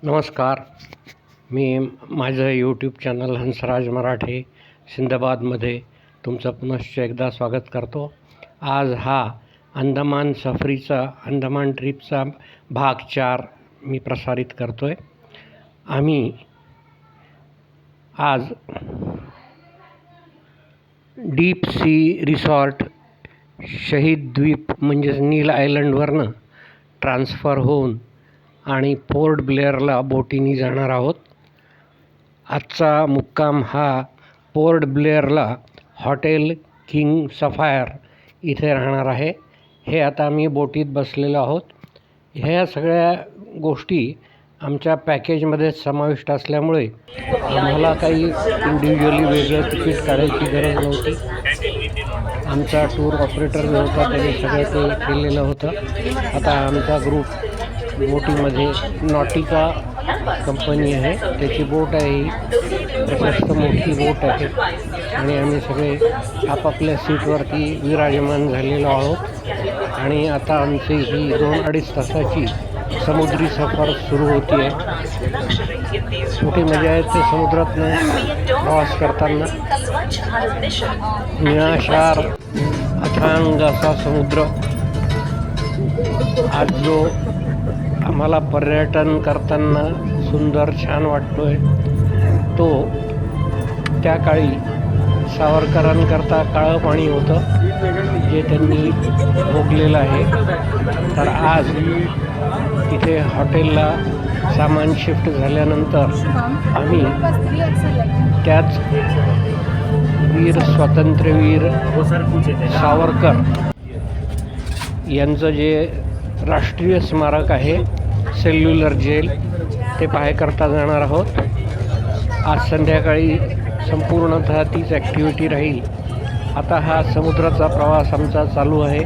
नमस्कार. मी माझं YouTube channel Hansraj मराठे सिंदाबादमध्ये तुमचं पुनश्च एकदा स्वागत करतो. आज हा अंदमान सफरीचा अंदमान ट्रिपचा भाग 4 मी प्रसारित करतो आहे. आम्ही आज डीप सी रिसॉर्ट शहीद द्वीप म्हणजेच नील आयलंडवरनं ट्रान्सफर होऊन आणि पोर्ट ब्लेअरला बोटीने जाणार आहोत. आजचा मुक्काम हा पोर्ट ब्लेअरला हॉटेल किंग सफायर इथे राहणार आहे. हे आता आम्ही बोटीत बसलेलो आहोत. ह्या सगळ्या गोष्टी आमच्या पॅकेजमध्ये समाविष्ट असल्यामुळे आम्हाला काही इंडिव्हिज्युअली वेगळं तिकीट काढायची गरज नव्हती. आमचा टूर ऑपरेटर जो होता त्याने सगळं ते केलेलं होतं. आता आमचा ग्रुप बोटीमध्ये नॉटिका कंपनी आहे, त्याची बोट आहे. ही प्रशस्त मोठी बोट आहे आणि आम्ही सगळे आपापल्या सीटवरती विराजमान झालेलो आहोत. आणि आता आमची ही 2-2.5 तासाची समुद्री सफर सुरू होती आहे. मोठी मजा येते समुद्रातनं प्रवास करताना. निळाशार अथांग असा समुद्र आज जो आम्हाला पर्यटन करताना सुंदर छान वाटतो आहे, तो त्या काळी सावरकरांकरता काळं पाणी होतं जे त्यांनी भोगलेलं आहे. तर आज इथे हॉटेलला सामान शिफ्ट झाल्यानंतर आम्ही त्याच वीर स्वातंत्र्यवीर सावरकर यांचं जे राष्ट्रीय स्मारक आहे सेल्युलर जेल ते पाहण्याकरता जाणार आहोत. आज संध्याकाळी संपूर्णतः तीच ॲक्टिव्हिटी राहील. आता हा समुद्राचा प्रवास आमचा चालू आहे.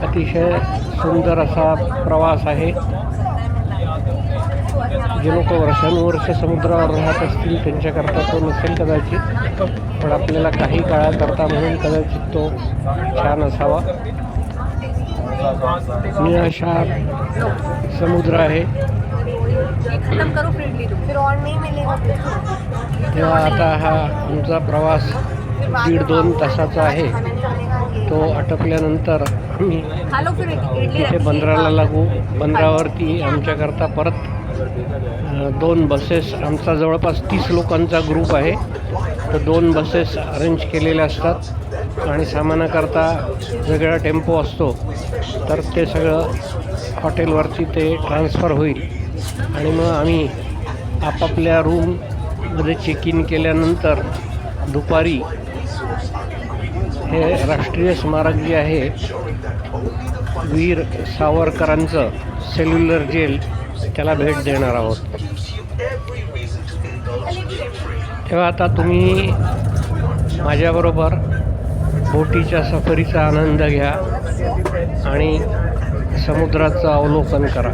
अतिशय सुंदर असा प्रवास आहे. जे लोक वर्षानुवर्ष समुद्रावर राहत असतील त्यांच्याकरता तो नसेल कदाचित, पण आपल्याला काही काळाकरता म्हणून कदाचित तो छान असावा. निळाशार समुद्र आहे. तेव्हा आता हा आमचा प्रवास 1.5-2 तासाचा आहे. तो आटपल्यानंतर आम्ही तिथे बंदराला लागू. बंदरावरती आमच्याकरता परत 2 बसेस, आमचा जवळपास 30 लोकांचा ग्रुप आहे, तर 2 बसेस अरेंज केलेल्या असतात आणि सामानाकरता वेगळा टेम्पो असतो. तर ते सगळं हॉटेलवरती ते ट्रान्सफर होईल आणि मग आम्ही आपापल्या रूममध्ये चेक इन केल्यानंतर दुपारी हे राष्ट्रीय स्मारक जे आहे वीर सावरकरांचं सेल्युलर जेल त्याला भेट देणार आहोत. तेव्हा आता तुम्ही माझ्याबरोबर बोटीच्या सफरीचा आनंद घ्या आणि समुद्राचं अवलोकन करा.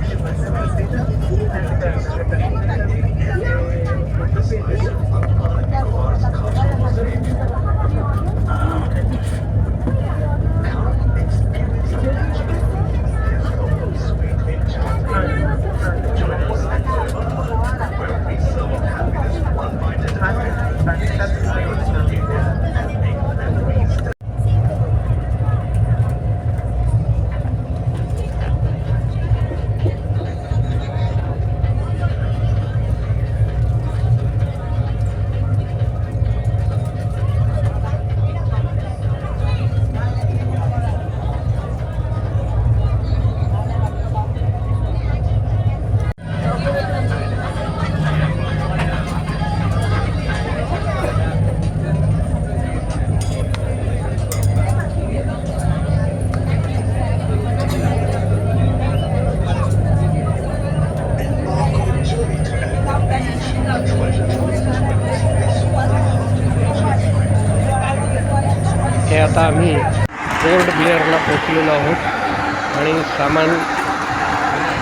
हे आता आम्ही पोर्ट ब्लेअरला पोचलेलो आहोत आणि सामान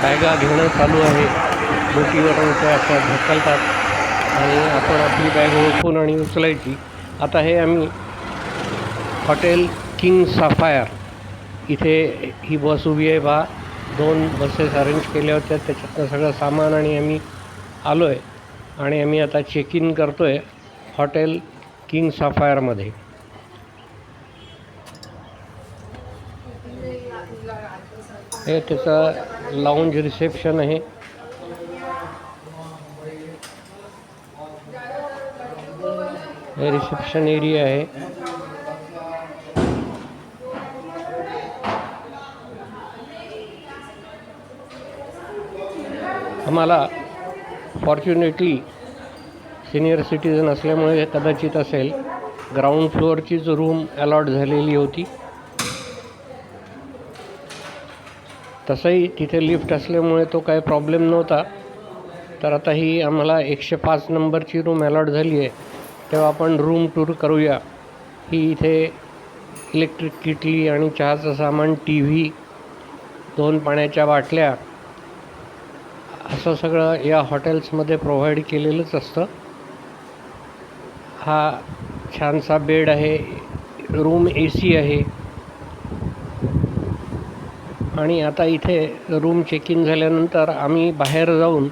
बॅगा घेणं चालू आहे. बोटीवरून त्या अशा ढकलतात आणि आपण आपली बॅग ओळखून आणि उचलायची. आता हे आम्ही हॉटेल किंग सफायर इथे ही बस उभी आहे. 2 बसेस अरेंज केल्या होत्या, त्याच्यातनं सगळं सामान आणि आम्ही आलो आहे आणि आम्ही आता चेक इन करतो आहे हॉटेल किंग सफायरमध्ये. हे त्याचं लाऊंज रिसेप्शन आहे. हे रिसेप्शन एरिया आहे. आम्हाला फॉर्च्युनेटली सिनियर सिटीजन असल्यामुळे कदाचित असेल ग्राउंड फ्लोअरचीच रूम अलॉट झालेली होती. तसंही तिथे लिफ्ट असल्यामुळे तो काही प्रॉब्लेम नव्हता. तर आता ही आम्हाला 105 नंबरची रूम अलॉट झाली आहे. तेव्हा आपण रूम टूर करूया. ही इथे इलेक्ट्रिक किटली आणि चहाचं सामान, टी व्ही, 2 पाण्याच्या बाटल्या असं सगळं या हॉटेल्समध्ये प्रोव्हाइड केलेलंच असतं. हा छानसा बेड आहे. रूम AC आहे. आणि आता इथे रूम चेक इन झाल्यानंतर आम्ही बाहेर जाऊन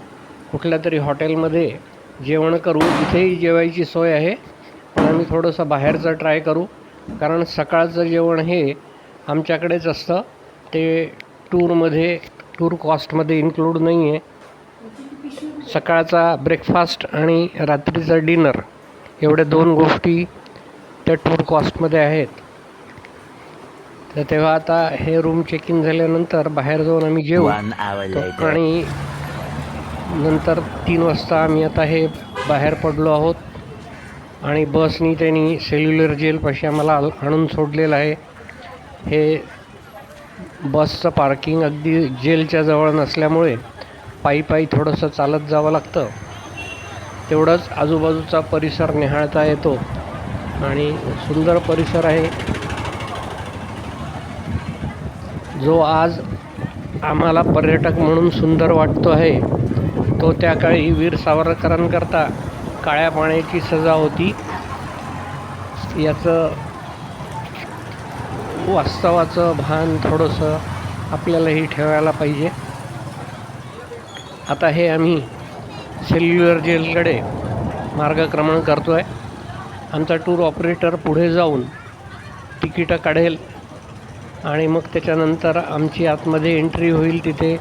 कुठल्या तरी हॉटेलमध्ये जेवण करू. इथेही जेवायची सोय आहे, पण आम्ही थोडंसं बाहेरचं ट्राय करू. कारण सकाळचं जेवण हे आमच्याकडेच असतं. ते टूर कॉस्टमध्ये इन्क्लूड नाही आहे. सकाळचा ब्रेकफास्ट आणि रात्रीचा डिनर एवढ्या 2 गोष्टी त्या टूर कॉस्टमध्ये आहेत. तर तेव्हा आता हे रूम चेक इन झाल्यानंतर बाहेर जाऊन आम्ही जेवू. आणि नंतर 3 वाजता आम्ही आता हे बाहेर पडलो आहोत आणि बसनी त्यांनी सेल्युलर जेलपाशी आम्हाला आणून सोडलेलं आहे. हे बसचं पार्किंग अगदी जेलच्या जवळ नसल्यामुळे पायी थोडंसं चालत जावं लागतं. तेवढंच आजूबाजूचा परिसर निहाळता येतो आणि सुंदर परिसर आहे. जो आज आम्हाला पर्यटक म्हणून सुंदर वाटतो आहे, तो त्या काळी वीर सावरकरांकरता काळ्या पाण्याची सजा होती. याचं वास्तवाचं भान थोडंसं आपल्यालाही ठेवायला पाहिजे. आता हे आम्ही सेल्युलर जेलकडे मार्गक्रमण करतो आहे. आमचा टूर ऑपरेटर पुढे जाऊन तिकीटं काढेल आणि मग त्याच्यानंतर आमची आतमध्ये एंट्री होईल. तिथे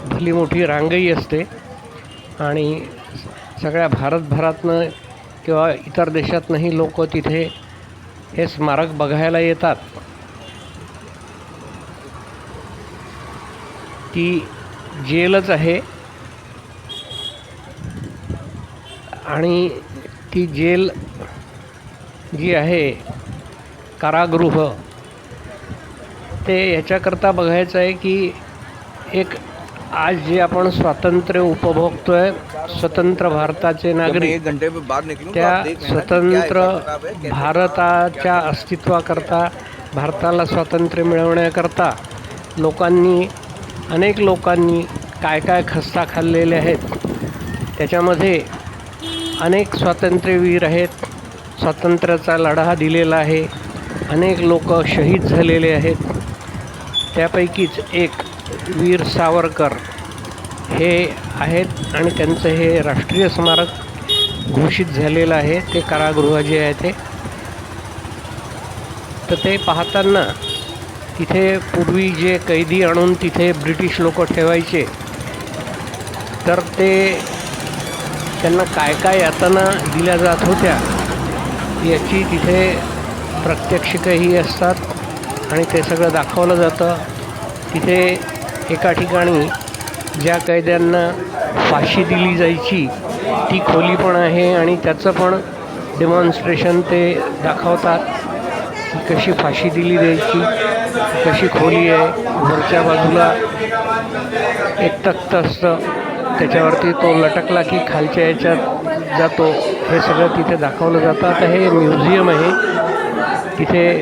भली मोठी रांगही असते आणि सगळ्या भारतभरातनं किंवा इतर देशातनंही लोक तिथे हे स्मारक बघायला येतात. ती जेलच आहे आणि ती जेल जी आहे, कारागृह, ते याच्याकरता बघायचं आहे की एक आज जे आपण स्वातंत्र्य उपभोगतो आहे, स्वतंत्र भारताचे नागरिक, त्या स्वतंत्र भारताच्या अस्तित्वाकरता, भारताला स्वातंत्र्य मिळवण्याकरता अनेक लोकांनी काय खस्ता खाल्लेले आहेत. त्याच्यामध्ये अनेक स्वातंत्र्यवीर आहेत. स्वातंत्र्याचा लढा दिलेला आहे. अनेक लोक शहीद झालेले आहेत. त्यापैकीच एक वीर सावरकर हे आहेत आणि त्यांचं हे राष्ट्रीय स्मारक घोषित झालेलं आहे. ते कारागृह जे आहे तर ते पाहताना तिथे पूर्वी जे कैदी आणून तिथे ब्रिटिश लोक ठेवायचे, तर त्यांना काय यातना दिल्या जात होत्या याची तिथे प्रात्यक्षिकही असतात आणि ते सगळं दाखवलं जातं. तिथे एका ठिकाणी ज्या कैद्यांना फाशी दिली जायची ती खोली पण आहे आणि त्याचं पण डेमॉन्स्ट्रेशन ते दाखवतात की कशी फाशी दिली द्यायची, कशी खोली आहे. वरच्या बाजूला एक तख्त असतं, त्याच्यावरती तो लटकला की खालच्या याच्यात जातो. हे सगळं तिथे दाखवलं जातं. आता हे म्युझियम आहे. तिथे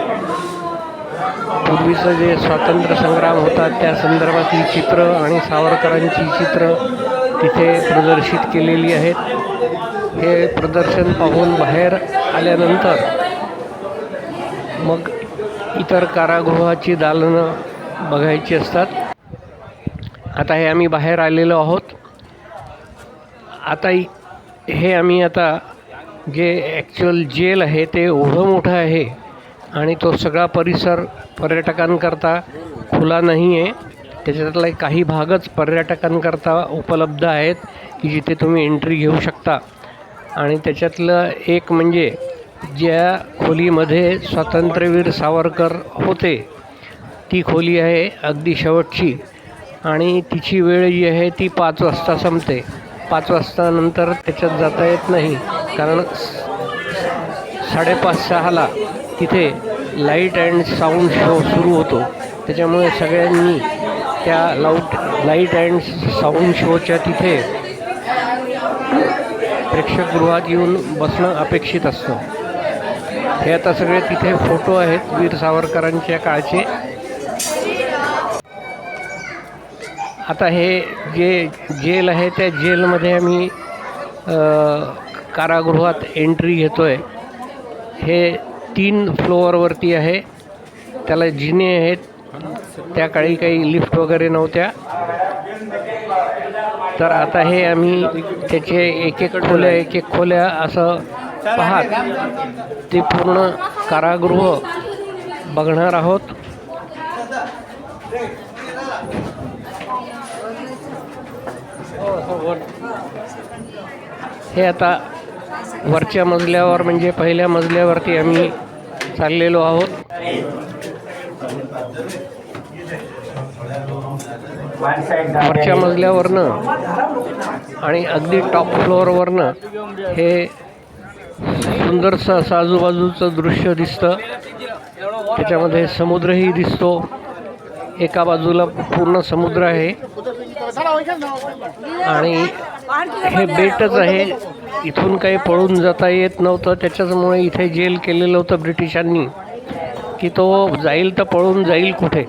पूर्वीचं जे स्वातंत्र्य संग्राम होता त्या संदर्भातील चित्र आणि सावरकरांची चित्र तिथे प्रदर्शित केलेली आहेत. हे प्रदर्शन पाहून बाहेर आल्यानंतर मग इतर कारागृहाची दालनं बघायची असतात. आता हे आम्ही बाहेर आलेलो आहोत. आता हे आम्ही आता जे ॲक्च्युअल जेल आहे ते एवढं मोठं आहे आणि तो सगळा परिसर पर्यटकांकरता खुला नाही आहे. त्याच्यातला काही भागच पर्यटकांकरता उपलब्ध आहेत की जिथे तुम्ही एंट्री घेऊ शकता. आणि त्याच्यातलं एक म्हणजे ज्या खोलीमध्ये स्वातंत्र्यवीर सावरकर होते ती खोली आहे अगदी शेवटची आणि तिची वेळ जी आहे ती 5 वाजता संपते. 5 वाजतानंतर त्याच्यात जाता येत नाही कारण 5:30-6ला तिथे लाईट अँड साऊंड शो सुरू होतो. त्याच्यामुळे सगळ्यांनी त्या लाईट अँड साऊंड शोच्या तिथे प्रेक्षकगृहात येऊन बसणं अपेक्षित असतं. हे आता सगळे तिथे फोटो आहेत वीर सावरकरांच्या काळचे. आता हे जे जेल आहे त्या जेलमध्ये आम्ही कारागृहात एंट्री घेतो आहे. हे 3 फ्लोअरवरती आहे. त्याला जिने आहेत. त्या काळी काही लिफ्ट वगैरे नव्हत्या. तर आता हे आम्ही त्याचे एक एक खोल्या असं पाहत ते पूर्ण कारागृह बघणार आहोत. हे आता वरच्या मजल्यावर म्हणजे पहिल्या मजल्यावरती आम्ही चाललेलो आहोत. वरच्या मजल्यावरनं आणि अगदी टॉप फ्लोअरवरनं हे सुंदरसं असं आजूबाजूचं दृश्य दिसतं. त्याच्यामध्ये समुद्रही दिसतो. एका बाजूला पूर्ण समुद्र आहे आणि हे बेटच आहे. इथून काही पळून जाता येत नव्हतं. त्याच्यामुळे इथे जेल केलेलं होतं ब्रिटिशांनी की तो जाईल तर पळून जाईल कुठे.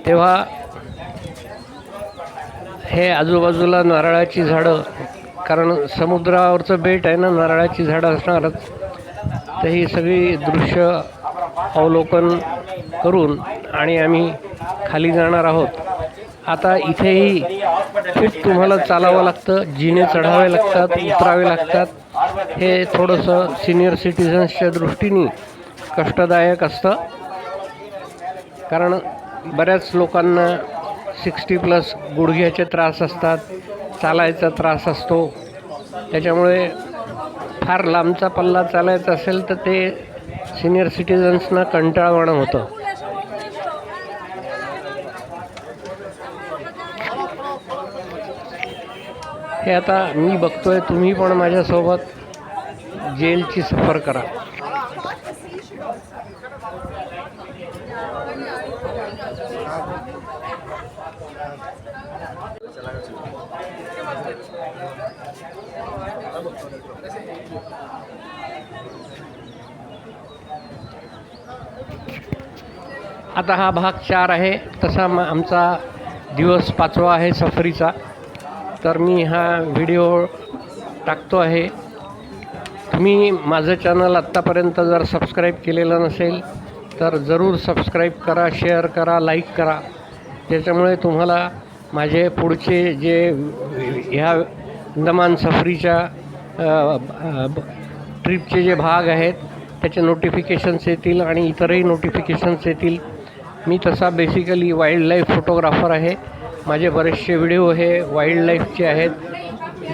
तेव्हा हे आजूबाजूला नारळाची झाडं, कारण समुद्रावरचं बेट आहे ना, नारळाची झाडं असणारच. तर ही सगळी दृश्य अवलोकन करून आणि आम्ही खाली जाणार आहोत. आता इथेही फिट तुम्हाला चालावं लागतं. जिने चढावे लागतात, उतरावे लागतात. हे थोडंसं सिनियर सिटिझन्सच्या दृष्टीने कष्टदायक असतं कारण बऱ्याच लोकांना 60+ गुडघ्याचे त्रास असतात, चालायचा त्रास असतो. त्याच्यामुळे फार लांबचा पल्ला चालायचा असेल तर ते सिनियर सिटिझन्सना कंटाळवाणं होतं. हे आता मी बघतोय, तुम्ही पण माझ्यासोबत जेलची सफर करा. आता हा भाग 4 आहे. तसा आमचा दिवस 5वा आहे सफरीचा. तर मी हा व्हिडिओ टाकतो आहे. तुम्ही माझं चॅनल आत्तापर्यंत जर सबस्क्राईब केलेलं नसेल तर जरूर सबस्क्राईब करा, शेअर करा, लाईक करा. त्याच्यामुळे तुम्हाला माझे पुढचे जे ह्या अंदमान सफरीच्या ट्रिपचे जे भाग आहेत त्याचे नोटिफिकेशन्स येतील आणि इतरही नोटिफिकेशन्स येतील. मी तसा बेसिकली वाईल्ड लाईफ फोटोग्राफर आहे. माझे बरेचसे व्हिडिओ हे वाईल्ड लाईफचे आहेत.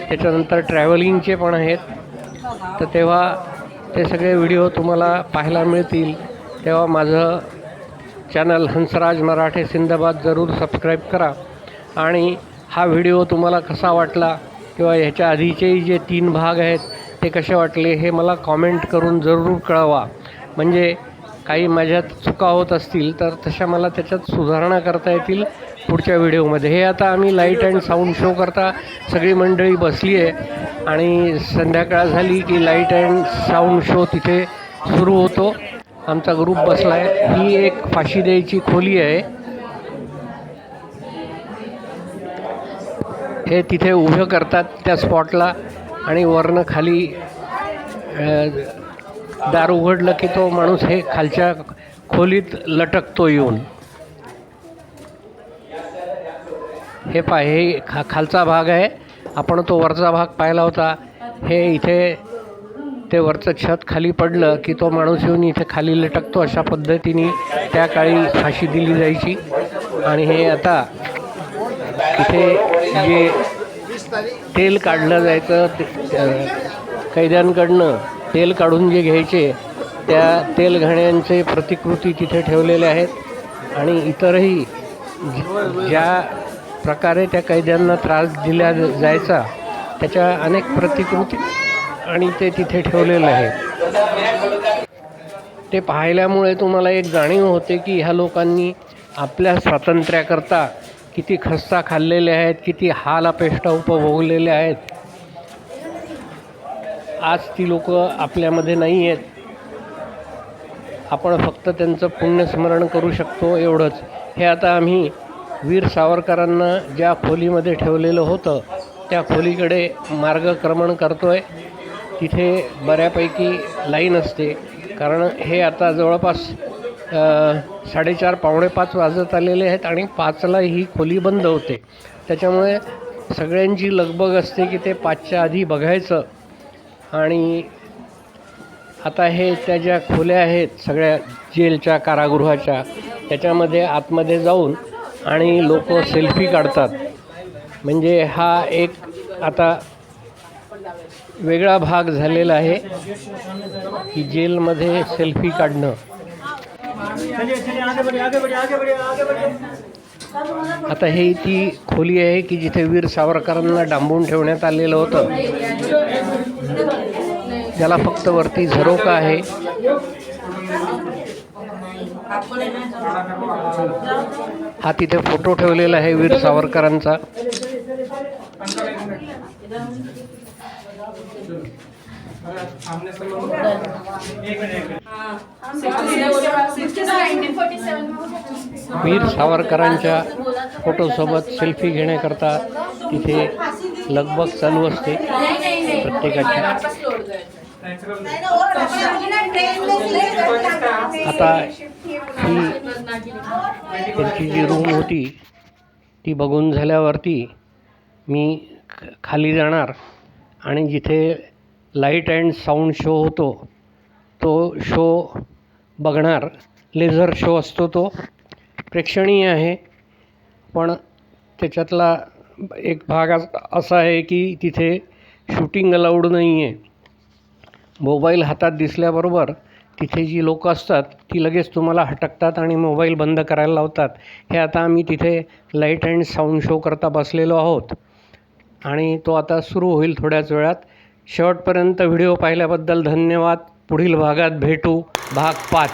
त्याच्यानंतर ट्रॅव्हलिंगचे पण आहेत. तर तेव्हा ते सगळे व्हिडिओ तुम्हाला पाहायला मिळतील. तेव्हा माझं चॅनल हंसराज मराठे सिंदाबाद जरूर सबस्क्राईब करा. आणि हा व्हिडिओ तुम्हाला कसा वाटला किंवा ह्याच्या आधीचेही जे 3 भाग आहेत ते कसे वाटले हे मला कॉमेंट करून जरूर कळवा. म्हणजे काही माझ्यात चुका होत असतील तर तशा मला त्याच्यात सुधारणा करता येतील पुढच्या व्हिडिओमध्ये. हे आता आम्ही लाईट अँड साऊंड शो करता सगळी मंडळी बसली आहे आणि संध्याकाळ झाली की लाईट अँड साऊंड शो तिथे सुरू होतो. आमचा ग्रुप बसला आहे. ही एक फाशी द्यायची खोली आहे. हे तिथे उभं करतात त्या स्पॉटला आणि वरनं खाली दार उघडलं की तो माणूस हे खालच्या खोलीत लटकतो येऊन. हे हे खालचा भाग आहे. आपण तो वरचा भाग पाहिला होता. हे इथे ते वरचं छत खाली पडलं की तो माणूस येऊन इथे खाली लटकतो. अशा पद्धतीने त्या काळी फाशी दिली जायची. आणि हे आता इथे जे तेल काढलं जायचं, कैद्यांकडनं तेल काढून जे घ्यायचे, त्या तेल घाण्यांचे प्रतिकृती तिथे ठेवलेल्या आहेत. आणि इतरही ज्या प्रकारे त्या कैद्यांना त्रास दिला जायचा त्याच्या अनेक प्रतिकृती आणि ते तिथे ठेवलेलं आहे. ते पाहिल्यामुळे तुम्हाला एक जाणीव होते की ह्या लोकांनी आपल्या स्वातंत्र्याकरता किती खस्ता खाल्लेले आहेत, किती हाल अपेष्टा उपभोगलेले आहेत. आज ती लोक आपल्यामध्ये नाही आहेत. आपण फक्त त्यांचं पुण्यस्मरण करू शकतो एवढंच. हे आता आम्ही वीर सावरकरांना ज्या खोलीमध्ये ठेवलेलं होतं त्या खोलीकडे मार्गक्रमण करतो आहे. तिथे बऱ्यापैकी लाईन असते, कारण हे आता जवळपास 4:30 पावणे 5 वाजत आलेले आहेत आणि 5ला ही खोली बंद होते. त्याच्यामुळे सगळ्यांची लगबग असते की ते 5च्या आधी बघायचं. आणि आता हे त्या ज्या खोल्या आहेत सगळ्या जेलच्या कारागृहाच्या, त्याच्यामध्ये आतमध्ये जाऊन आणि लोक सेल्फी काढतात. म्हणजे हा एक आता वेगळा भाग झालेला आहे की जेलमध्ये सेल्फी काढणं. आता हे ती खोली आहे की जिथे वीर सावरकरांना डांबून ठेवण्यात आलेलं होतं. ज्याला फक्त वरती झरोका आहे. हा तिथे फोटो ठेवलेला आहे वीर सावरकरांचा. वीर सावरकरांच्या फोटोसोबत सेल्फी घेण्याकरता तिथे लगबग चालू असते प्रत्येकाची. आता ही त्यांची जी रूम होती ती बघून झाल्यावरती मी खाली जाणार आणि जिथे लाईट अँड साऊंड शो होतो तो शो बघणार. लेझर शो असतो तो प्रेक्षणीय आहे, पण त्याच्यातला एक भाग असा आहे की तिथे शूटिंग अलाउड नाही आहे. मोबाईल हातात दिसल्याबरोबर तिथे जी लोकं असतात ती लगेच तुम्हाला हटकतात आणि मोबाईल बंद करायला लावतात. हे आता आम्ही तिथे लाईट अँड साऊंड शो करता बसलेलो आहोत आणि तो आता सुरू होईल थोड्याच वेळात. शेवटपर्यंत व्हिडिओ पाहिल्याबद्दल धन्यवाद. पुढील भागात भेटू, भाग 5.